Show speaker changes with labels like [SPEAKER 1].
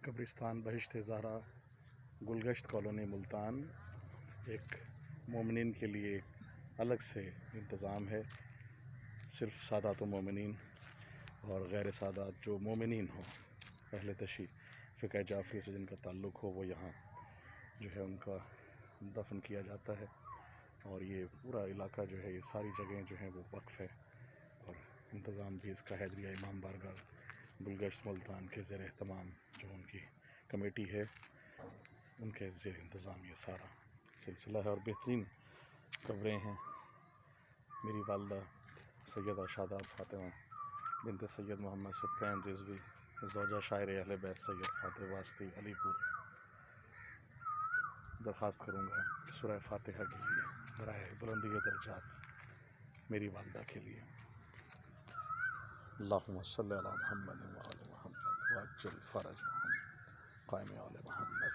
[SPEAKER 1] कब्रिस्तान बहिश्त ज़हरा गुलगश्त कॉलोनी मुल्तान एक मोमिनीन के लिए अलग से इंतज़ाम है। सिर्फ़ सादात मोमिनीन और गैर सादात जो मोमिनीन हों, पहले तशी फ़िक़्ह जाफ़री से जिनका ताल्लुक़ हो, वो यहाँ जो है उनका दफ़न किया जाता है। और ये पूरा इलाका जो है, ये सारी जगह जो हैं वो वक्फ़ है और इंतज़ाम भी इसका हैदरिया इमाम बारगाह गुलगश्त मुल्तान के ज़ेर एहतमाम जो उनकी कमेटी है, उनके ज़ेर इंतज़ाम ये सारा सिलसिला है। और बेहतरीन कब्रें हैं। मेरी वालदा सैयदा शादाब फ़ातिमा बिनते सैयद मोहम्मद सत्तान रिज़वी ज़ौजा शायर अहले बैत सैयद फ़ातिह वास्ती अलीपुर। दरख्वास्त करूँगा कि सूरह फ़ातिहा के लिए बराए बुलंदी दर्जात मेरी वालदा के लिए। अल्लाहुम्मा सल्लि अला मुहम्मद व आले मुहम्मद व अज्जिल फ़रजहुम क़ाइम आले मुहम्मद।